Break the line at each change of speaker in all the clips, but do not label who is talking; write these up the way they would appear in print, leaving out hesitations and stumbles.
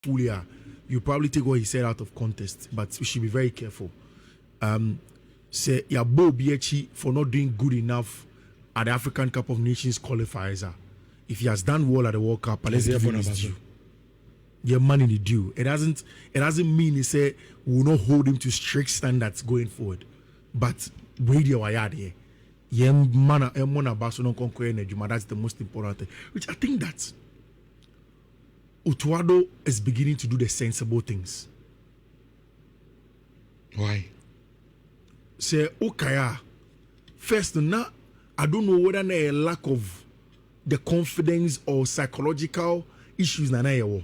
Fulia, you probably take what he said out of context, but we should be very careful. Say Yabo Biechi for not doing good enough at the African Cup of Nations qualifiers. If he has done well at the World Cup, let's give him his due. Your money the due. It doesn't mean he say we will not hold him to strict standards going forward. But radio ayade. That's the most important thing. Which I think that Otto Addo is beginning to do the sensible things.
Why?
Say okay. First, now I don't know whether there a lack of the confidence or psychological issues na yewo.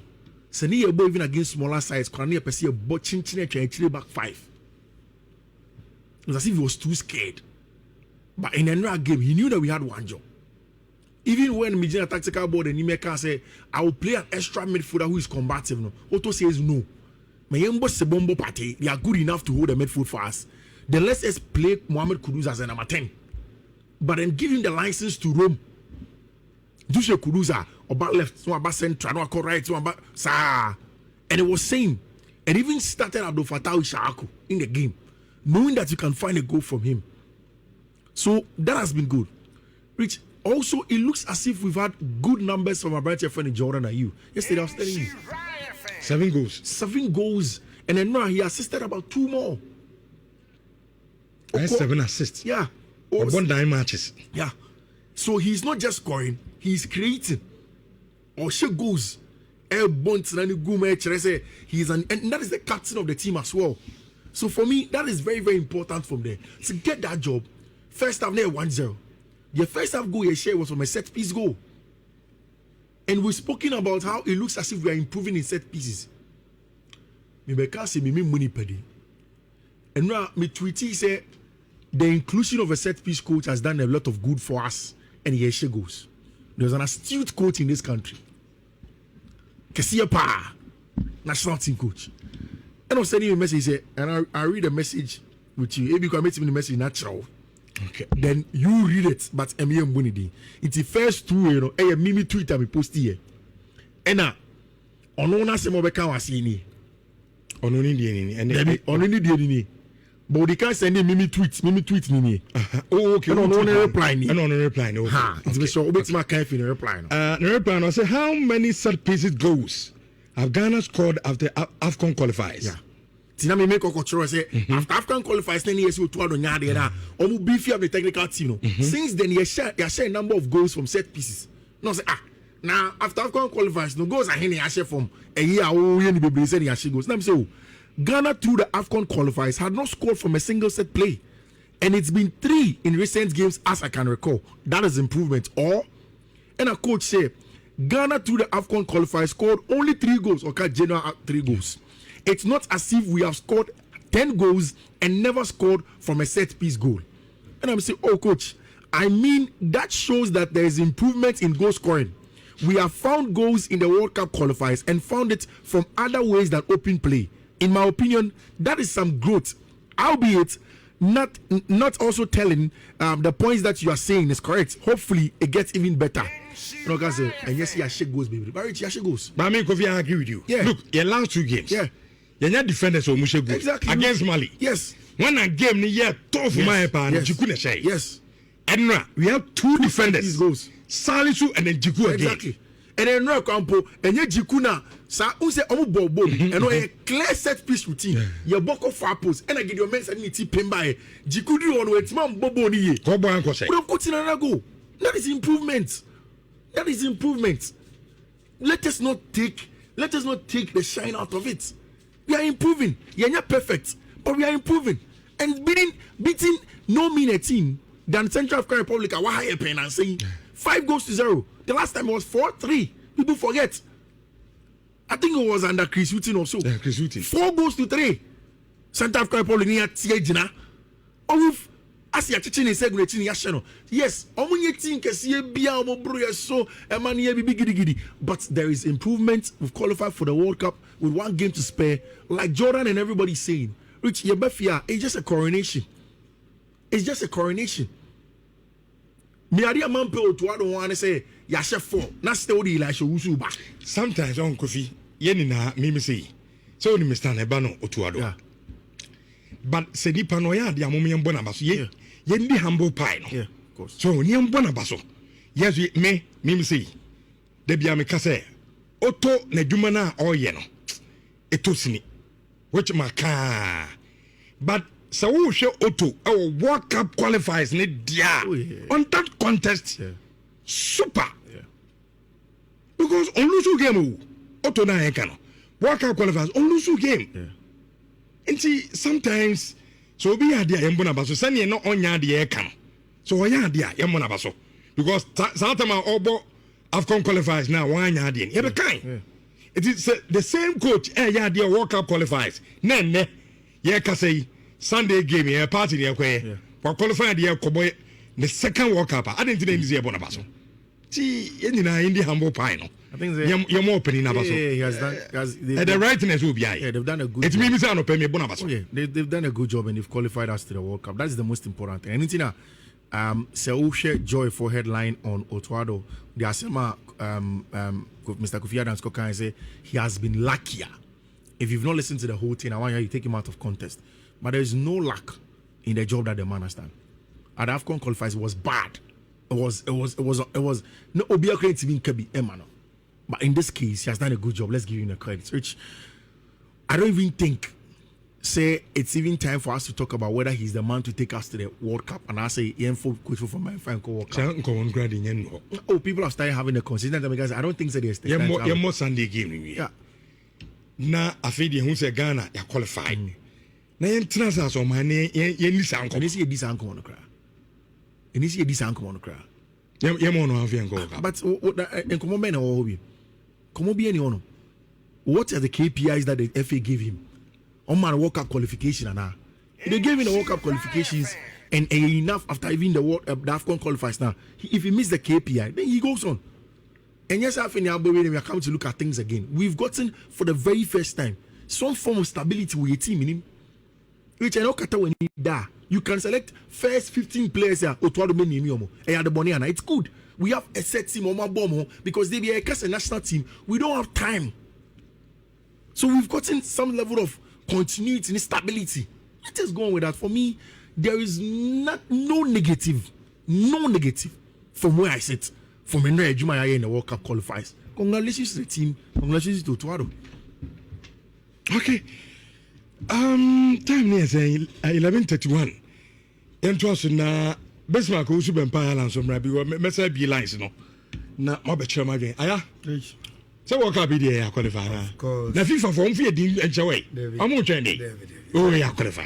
Say ni yebo even against smaller sides, can you perceive a chinchine back 5. It was as if he was too scared. But in another game, he knew that we had one job. Even when Mijina tactical board and Nimeka say, I will play an extra midfielder who is combative. No. Otto says no. Mayembo Sebombo Party, they are good enough to hold the midfield for us. Then let's just play Mohamed Kudus as a number 10. But then give him the license to roam. Dushe Kudusa, about left, no about central, no about right, no about sa. And it was same. And even started Abdul Fattah Ishaku in the game, knowing that you can find a goal from him. So that has been good. Rich, also it looks as if we've had good numbers from our branch friend in Jordan and you. Yesterday I was telling you.
7 goals.
7 goals. And then now he assisted about 2 more.
I had 7 assists.
Yeah.
Won 9 matches.
Yeah. So he's not just scoring, he's creating. Or she goes. He's and that is the captain of the team as well. So for me, that is very, very important from there. To get that job, first half, 1-0. The first half goal you share was from a set piece goal. And we've spoken about how it looks as if we are improving in set pieces. And now, my tweetie say the inclusion of a set piece coach has done a lot of good for us. And here she goes. There's an astute coach in this country. Kesiepa, national team coach. And I was sending you a message, and I read a message with you. Maybe you can make me the message natural. Okay. Then you read it, but M.M. Bunidi. It's the first 2, you know, a mimi tweet I post here. And now, on one se mo beka wasini.
On only the
and only the but they can't send mimi tweet nini.
Oh, okay.
No reply ni.
No reply no.
Ha, it's sure obeti ma kan fi no reply no.
No reply no say how many set pieces goals have Ghana scored after AFCON qualifiers?
Yeah. Tina me make okotro say after AFCON qualifiers 10 years to ado nya de na omu beefy of the technical team no. Since then you share a number of goals from set pieces. No say now after AFCON qualifiers no goals are here share from a year we ni bebre say share goals. Now me say Ghana through the AFCON qualifiers had not scored from a single set play. And it's been 3 in recent games as I can recall. That is improvement. Or, and a coach say, Ghana through the AFCON qualifiers scored only 3 goals. Okay, general 3 goals. It's not as if we have scored 10 goals and never scored from a set piece goal. And I'm saying, oh coach, I mean that shows that there is improvement in goal scoring. We have found goals in the World Cup qualifiers and found it from other ways than open play. In my opinion, that is some growth, albeit not also telling the points that you are saying is correct. Hopefully, it gets even better. You know, and yes, yeah, shake goes, baby. But she goes.
But I mean, Kofi, I agree with you.
Yeah.
Look, your last 2 games.
Yeah.
You're not defenders or Mushe goals.
Exactly.
Against Mali.
Yes.
When a game, yeah, tough for my part,
yes.
You couldn't say.
Yes.
And now, we have 2 defenders.
Goals.
Salisu and then Jiku again.
Exactly. And then no Campo and yet Jikuna sa unse omu bobo and no a clear set piece routine. Your boko far post and I get your men send me pemba Jikudi on with man bobo ni ye.
Go boy uncle say.
We have got in another go. That is improvement. That is improvement. Let us not take the shine out of it. We are improving. We are not perfect, but we are improving. And beating no mean a team than Central African Republic are higher pen and saying 5-0. The last time it was 4-3. People forget. I think it was under Chris Hughton or so.
Yeah, Chris Hughton.
4-3. Central African Republic near Tiajina. Of Asia Chichin is a great thing. Yes, only team can see a bia so a money giddy. But there is improvement. We've qualified for the World Cup with 1 game to spare. Like Jordan and everybody saying, Rich Yebefia, it's just a coronation. It's just a coronation. Me adi amampe Otto Addo want to say Yashe 4. Na still the Elisha Usuba.
Sometimes on Kofi, yenina mimi say so ni Mr. Nebano Otto Addo.
Yeah.
But se di pano ya dia mo yembo na baso ye ndi humble pie no.
Yeah, of course.
So ni yembo na baso. Yes me mimi say de bia me kase Otto na dwuma na oye no. Etosini which maka but so wo hwe Otto our World Cup qualifiers ne dia on that contest super because on lose game Otto na e kan World Cup qualifiers on lose game and see sometimes so be ade yembo na baso sane no onya ade e kan so onya ade yembo na baso because Southama obo Afcon qualifiers now wanya ade e be kan it is the same coach yeah the World Cup qualifiers ne yeah ka say Sunday game yeah party there kwe for qualify the koboy the second World Cup I didn't think this bonabaso ti yenina in the humble pie no
I think
you're more opening na baso
he has done
the rightness will be
yeah they've done a good
it
job.
means I no pay me bonabaso
Yeah, they've done a good job and they've qualified us to the World Cup. That's the most important thing. Anything Seushe joy for headline on Otto Addo. The Asema Mr. Kofi Adams Kokan say he has been luckier. If you've not listened to the whole thing, I want you to take him out of context. But there is no luck in the job that the man has done. At the AFCON qualifiers, it was bad. It was no Obia credit even Kebi Emano. But in this case, he has done a good job. Let's give him the credit. Which I don't even think say it's even time for us to talk about whether he's the man to take us to the World Cup. And I say, coach for my fan World Cup. Oh, people have started having a consistency because I don't think that there's
you're more Sunday game. Yeah. Na afedi hu se Ghana ya qualified. Na yen transfer so man yen ni sanko.
And see this anko on cry. And see this anko on cry.
Yen mo no afia go.
But enkomo men na wo bi. Komo bi any ono. What are the KPIs that the FA gave him? On my World Cup qualification and they gave him the World Cup qualifications and enough after even the AFCON qualifiers now. If he missed the KPI, then he goes on. And yes, I think we are coming to look at things again. We've gotten for the very first time some form of stability with a team in him. Which I know when you can select first 15 players here. It's good. We have a set team because they be a national team. We don't have time. So we've gotten some level of continuity and stability. Let us go on with that. For me, there is no negative from where I sit. From Henry Jumaya in the World Cup qualifiers. Congratulations to the team. Congratulations to Otto Addo.
Okay. Time near saying 11:31. Entwas na Bismarck who should be Empire some rabbi or message be lines no. Na mabetra my game. Aya. So World Cup be qualify.
Of course.
Na FIFA for fear din enjoy. I'm training. Oh yeah, qualify.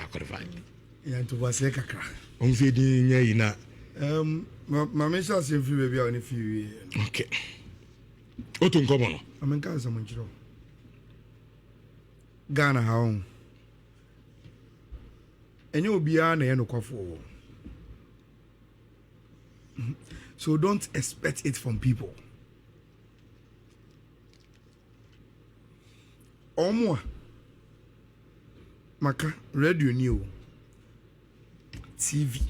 Ya to was kakra.
Fear din nya na.
My mission is free baby on a few.
Okay. Otto nkomo no.
I'm in Gaza Monchiro. Ghana how. And you'll be on a no. So don't expect it from people. Or more. Maka radio new TV.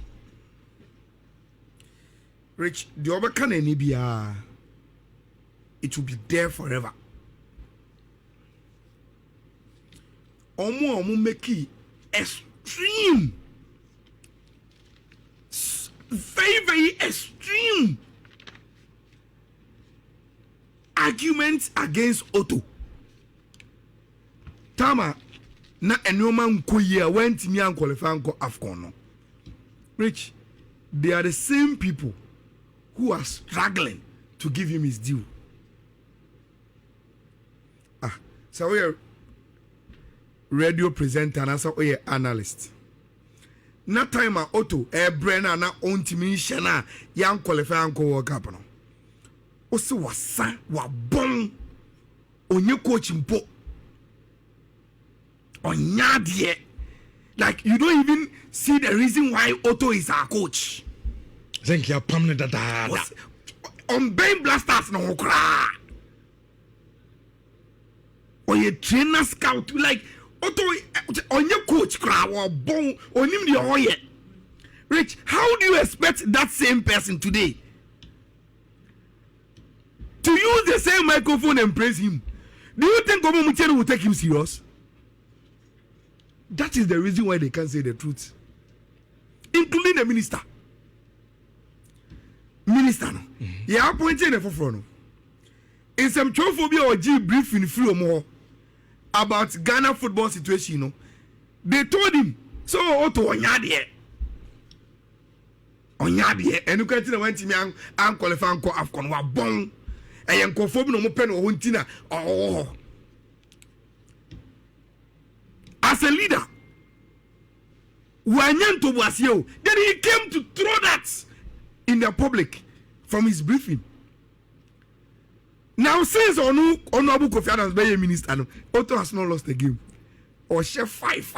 Rich, the other can any be it will be there forever. Omo make it extreme, very extreme arguments against Otto. Tama na enoma nkoye went me and qualify go AFCON no. Rich, they are the same people who are struggling to give him his due. So we are radio presenter and also we are analyst. Na time Otto Brenna na ontimi shana yan qualify and go World Cup no. Osi wasa wa bon onye coach mpo. Onyadie. Like you don't even see the reason why Otto is our coach.
Thank you, permanent dada.
On Bain Blasters no cry. Or your trainer scout like Otto on your coach cry or bone on him the oil. Rich, how do you expect that same person today to use the same microphone and praise him? Do you think Omo Muchene will take him serious? That is the reason why they can't say the truth, including the minister. Minister, no, yeah, appointed in the in some trophobia or G briefing free more about Ghana football situation. No, they told him so. Otto Onyadie, and you can't went to me and qualify and call Afcon wa bon. And conform no more pen or huntina. Oh, as a leader, Wanyanto was you. Then he came to throw that in the public from his briefing. Now, since Honorable Kofi Adams be a minister, Otto has not lost the game. Or share 5.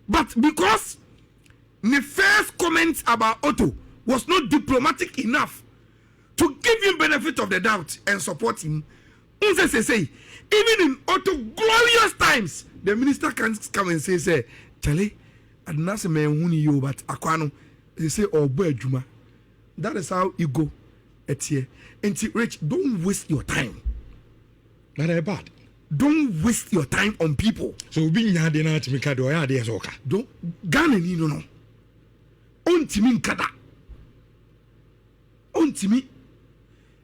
But because the first comment about Otto was not diplomatic enough to give him benefit of the doubt and support him, say, even in Otto glorious times, the minister can come and say, Charlie, I did not say man you, but Aquano, they say, oh, boy, Juma. That is how you go. Etie. And Rich, don't waste your time.
Not bad.
Don't waste your time on people.
So being had dinner to make a do ideas.
Don't Ghana ni no. On Timin Kada. On Timi.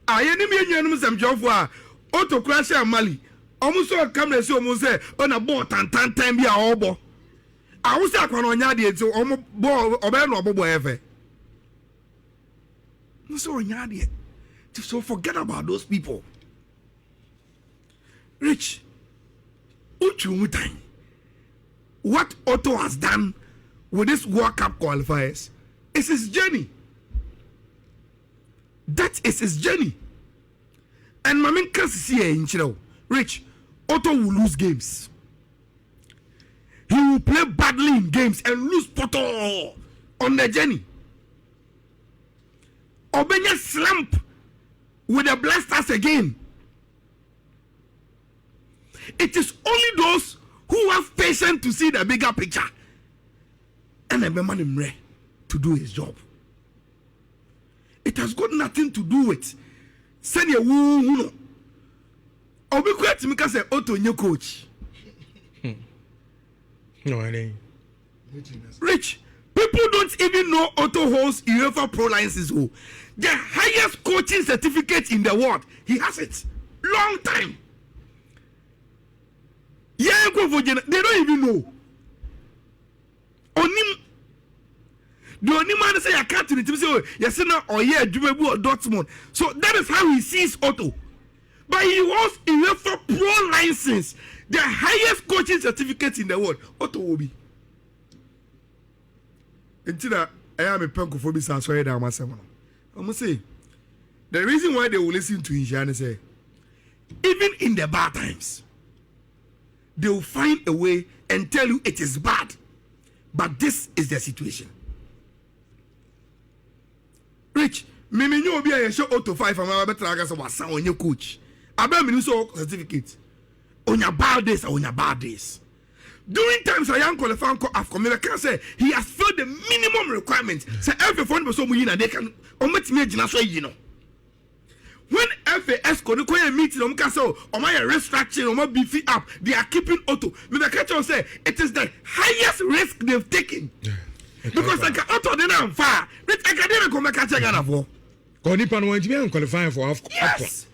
I enemy and some job for Otto Crash and Mali. Almost so come and say almost say on a boat and time be a obo. I was like on Yadi so almost bo or bobo ever. So Yadi. So forget about those people. Rich, what Otto has done with this World Cup qualifiers is his journey. That is his journey. And Mamin can see in Chino. Rich, Otto will lose games. He will play badly in games and lose Poto on the journey. Obenya slump with the Blasters again. It is only those who have patience to see the bigger picture and a man to do his job. It has got nothing to do with send a woo. I'll be quiet to make us say Otto new coach.
No, I ain't.
Rich, people don't even know Otto holds UEFA Pro license. The highest coaching certificate in the world. He has it. Long time. Yeah, they don't even know. The only man say I can't to the team say, yes, or yeah, Jumebu or Dortmund. So that is how he sees Otto. But he was UEFA Pro license, the highest coaching certificate in the world. Otto will be. Until I am a punk for this, I'm sorry that I'm say the reason why they will listen to him is say, even in the bad times, they will find a way and tell you it is bad, but this is the situation. Rich, me know be a show Otto 5 from our better against was on your coach. I bet me so certificate on your bad days or on your bad days. During times I am qualifying Afcon, I can say he has filled the minimum requirements. Say every phone was so many they can omit me you know. When FAS could a meeting on Castle or my restructuring or my beefy up, they are keeping Otto. Me the catcher say it is the highest risk they've taken. Because like Otto didn't have far. I can't come back catch Ghana for.
Nipan went to be qualifying for Afcon.
Yes.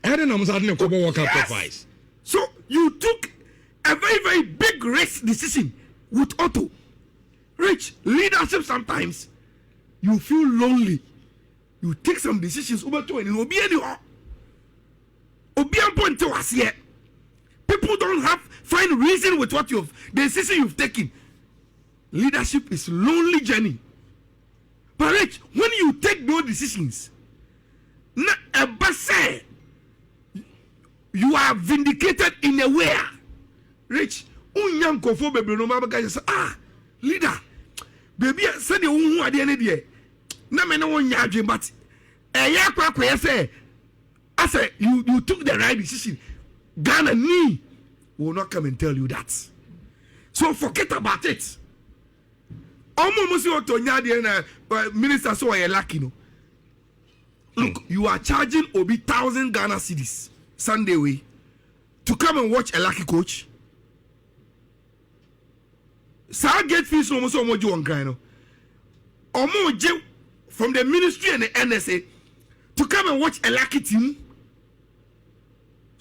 I don't know how World Cup qualifies.
So you took a very, very big risk decision with Otto. Rich, leadership sometimes you feel lonely. You take some decisions over to and it will be anywhere. People don't find reason with what the decision you've taken. Leadership is lonely journey. But Rich, when you take those decisions, you are vindicated in a way. Rich, leader, baby, said you at the end of the day. No man won't yard, but I say you took the right decision. Ghana will not come and tell you that. So forget about it. Almost minister so are lucky. No. Look, you are charging Obi 1,000 Ghana cedis Sunday way to come and watch a lucky coach. Sir get fees almost on what you want, kind of. Or more from the ministry and the NSA to come and watch a lucky team.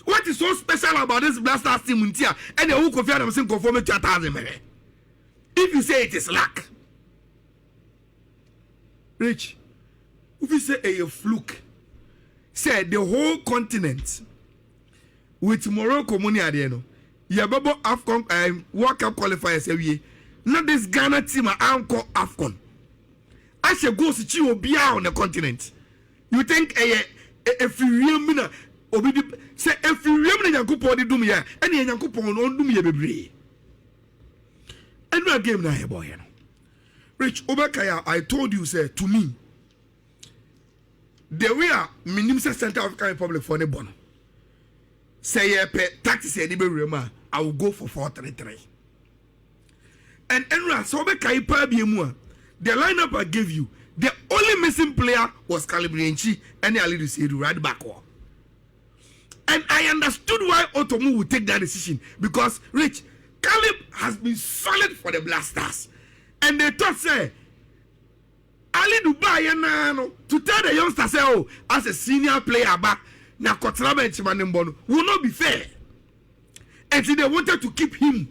What is so special about this Blasters team in Tia? And the who confirm them conform to 1,000. If you say it is luck, Rich, if you say a fluke, say the whole continent with Morocco money at the end, Yababo AFCON World Cup qualifiers every year. Not this Ghana team I call AFCON. I should go to Chio Bia on the continent. You think if you remember, say if you remember Yankupo de Dumia, and Yankupo on Dumia Bebre. And no game now, boy. Rich Obakaya, I told you, say to me, the way minimum Central African Republic for the bono. Say taxi say I will go for 433. And Enra so Obakai pa biemu. The lineup I gave you, the only missing player was Calibrienchi and Ali Sedu right back. And I understood why Otomu would take that decision because Rich Caleb has been solid for the Blasters. And they thought say Ali Dubai to tell the youngster say, oh, as a senior player back now Kotraba and Chimanimbono will not be fair. And so they wanted to keep him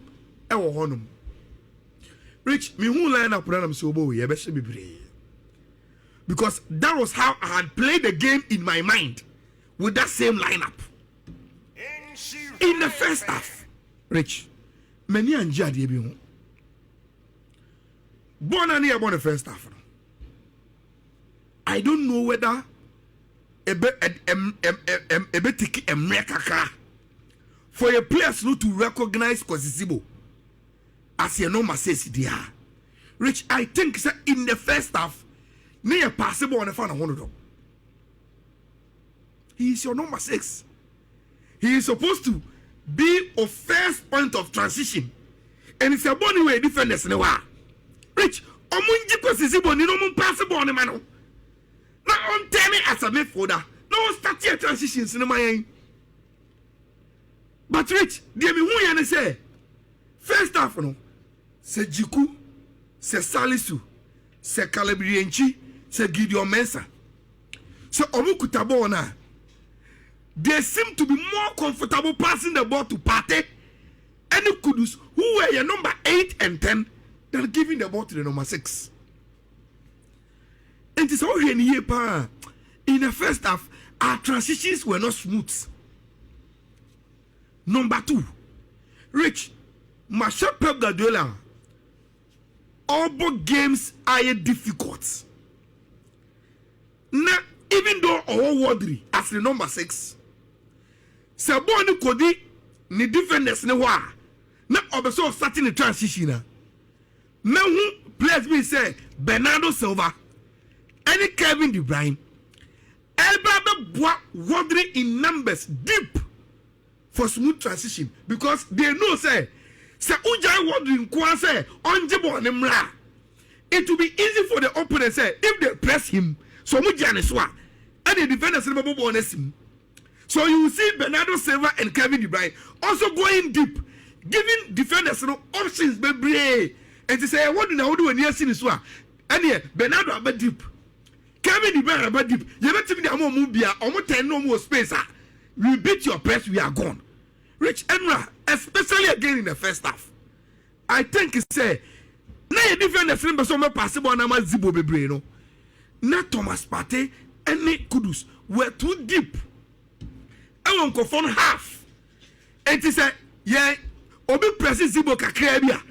Rich, me who line up when I'm so boy, because that was how I had played the game in my mind with that same lineup. In the first half, Rich, many and Jadi be born and here born the first half. I don't know whether a bit for a players not to recognize Kosizibo as your number says there. Rich, I think in the first half, near possible on the fan of 100. He is your number 6. He is supposed to be a first point of transition. And it's a bonny way defenders in the war. Rich, Omunji Kosizibo, ni no possible on the man. Now on tell me as a midfielder. No start your transitions in the mind. But Rich, dear me who you say first half no se Jiku, se Salisu, se Calibrienchi, se Gideon Mensah. So Omukutabo na they seem to be more comfortable passing the ball to Partey and the Kudus who were your number 8 and 10 than giving the ball to the number 6. And it's all here in the first half, our transitions were not smooth. Number 2, Rich, Marshal Pep Guardiola, all both games are difficult. Now, even though all Wadri as the number 6, Saboni Kodi, ni defenders ne wa, na obeso starting the transition. Now, who players me say Bernardo Silva, and Kevin De Bruyne, Elba Wadri in numbers deep for smooth transition because they know say Ujai wondering say onjebo nemra. It will be easy for the opponent say if they press him, so Mujane swa and the defenders never bonus him. So you will see Bernardo Silva and Kevin De Bruyne also going deep, giving defenders no options baby. And to say what do when you see this one? And here Bernardo about deep, Kevin De Bruyne about deep. You better be the Mubia almost 10 no more space. We beat your press, we are gone. Rich Enra, especially again in the first half. I think he say, na you defend the same so possible na ma Zibo bebre no. Na Thomas Partey and Nick Kudus were too deep. I won't go for half. And he said, yeah, obi press Zibo kakra bia.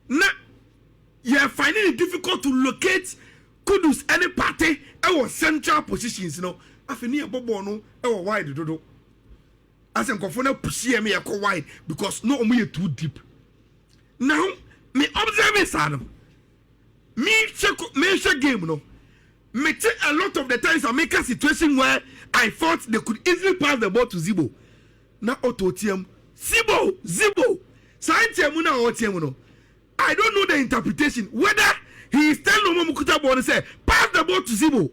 Na you are finding it difficult to locate Kudus and Partey our central positions, you know. Afini abobo no e wide dodo. As in confona pushie me e wide because no omo too deep. Now me observe sadam. Me check game no. Me take a lot of the times I make a situation where I thought they could easily pass the ball to Zibo. Na Otto Tiem Zibo. Saintiem na Otiem no. I don't know the interpretation whether he is telling Mukuta Bone say pass the ball to Zibo.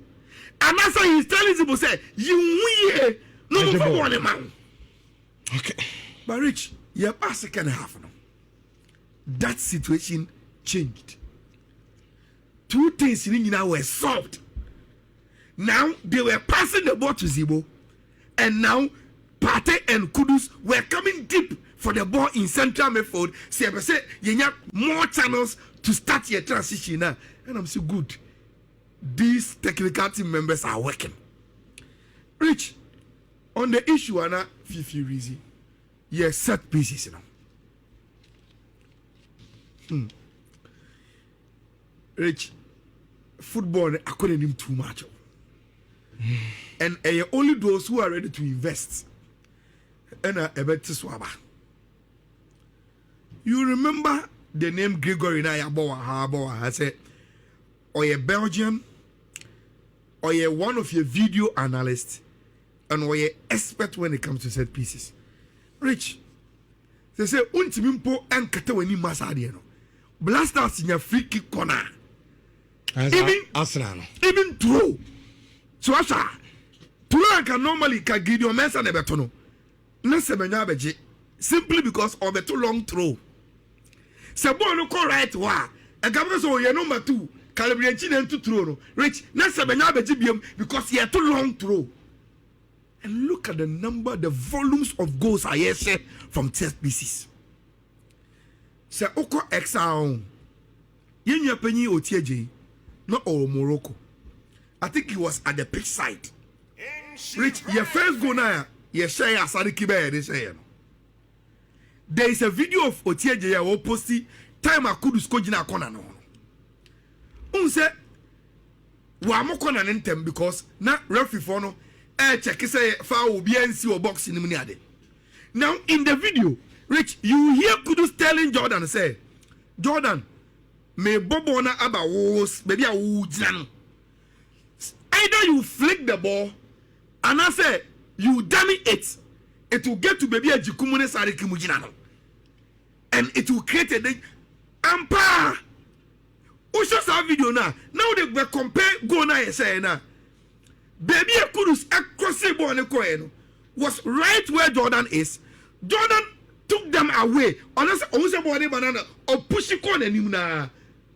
And that's why he is telling Zibo say you no more man.
Okay.
But Rich, your second half now. That situation changed. Two things in now were solved. Now they were passing the ball to Zibo, and now Partey and Kudus were coming deep for the ball in central midfield. Say, you have more channels to start your transition now, and I'm so good. These technical team members are working. Rich, on the issue, Ayala Fiifi reason, yes, set pieces now. Rich, football, I couldn't name too much. And only those who are ready to invest. And a better swabber. You remember the name Gregory Nayaboa? I said, or a Belgian, or a one of your video analysts, and or a expert when it comes to set pieces. Rich, they say, Untimimpo and Kataweni Masadiano. Blasters in your free kick corner. Even throw. So Asha, throw can normally give you a mess and a betono. Simply because of a too long throw. Sabono ko right wa. A government so your number 2. Calibrating and to throw. Rich, because he had too long throw. And look at the number, the volumes of goals I hear from test pieces. Say Oko Exaon. Yen penny Otieji, not all Morocco. I think he was at the pitch side. Rich, your first goal now, you say Asadikibe, they say. There is a video of Otieji who posted time I could score in a corner. Unse, Wamo corner intem because na referee for no check say foul BNC or box in the Now in the video, Rich, you hear Kudus telling Jordan say, Jordan, me Bobona aba wos, baby a wujano. Either you flick the ball, and I say you dummy it, it will get to baby a jikumune sari kimujinano, and it will create a ampa. Who shows our video now? Now they will compare go now say now. Baby a Kudus across the ball was right where Jordan is. Jordan took them away. Unless also body banana or push it on him na.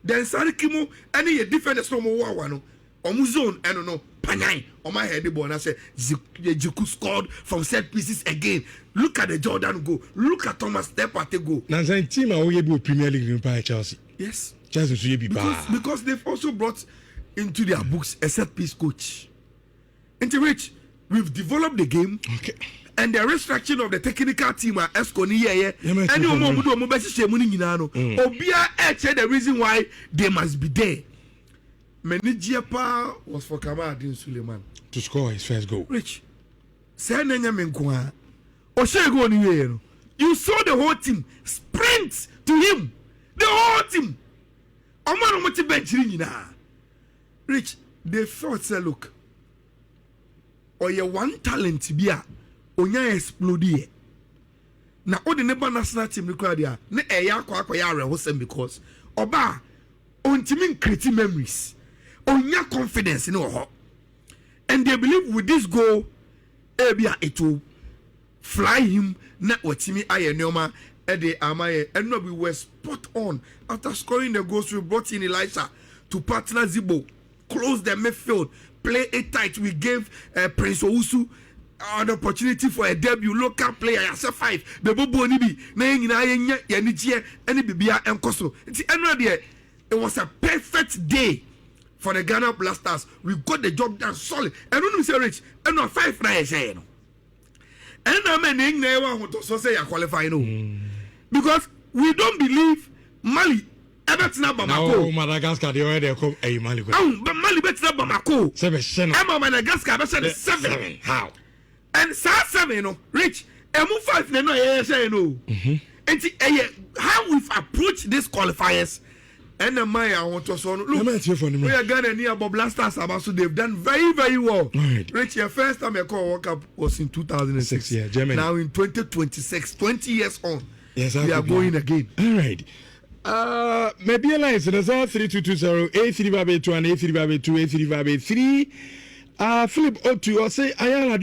Then Sarikimu any defender from one. Omuzone and no panai on my head the ball and I say Jiku scored from set pieces again. Look at the Jordan go. Look at Thomas Partey go.
Now team are we Premier League by Chelsea.
Yes.
Chelsea be
because they've also brought into their books a set piece coach. Into which we've developed the game.
Okay.
And the restriction of the technical team are Esconi here. And you know, the reason why they must be there. Menijiapa was for Kamadin Suleiman
to score his first goal.
Rich, you saw the whole team sprint to him. The whole team. Rich, they felt say, look, or your one talent be a onya explode. Now all the neighbor national team required there. Ne eya kwa ya rehosem because oba ontimin create memories. Onya confidence in her. And they believe with this goal, it will fly him not what Timmy Ayenoma Ede Amaye and no we were spot on. After scoring the goals, we brought in Elisha to partner Zibo, close the midfield, play it tight. We gave Prince Owusu an opportunity for a debut local player. I said 5. The Bobo Nibi, Yanichie, any Bibia and Koso. It was a perfect day for the Ghana Blasters. We got the job done solid. And when we say Rich, and no 5 na say no. And I'm saying never want to say you qualify no. Because we don't believe Mali ever tina Bamako.
No, Madagascar they already come Mali.
But Mali better Bamako.
7.
Emma Madagascar better 7.
How?
And 7 no. Rich, emu 5 no say no. And how we've approached these qualifiers. And the Maya want to so look. We are Ghana near Bob Blasters about so they've done very, very well.
Right.
Rich, your first time I call World Cup was in 2006.
Yeah, Germany.
Now in 2026, 20 years on.
Yes,
we are going again.
All right. Maybe a line. So that's 3220 A3 and A3 A3 Philip Otto, I say Ayala.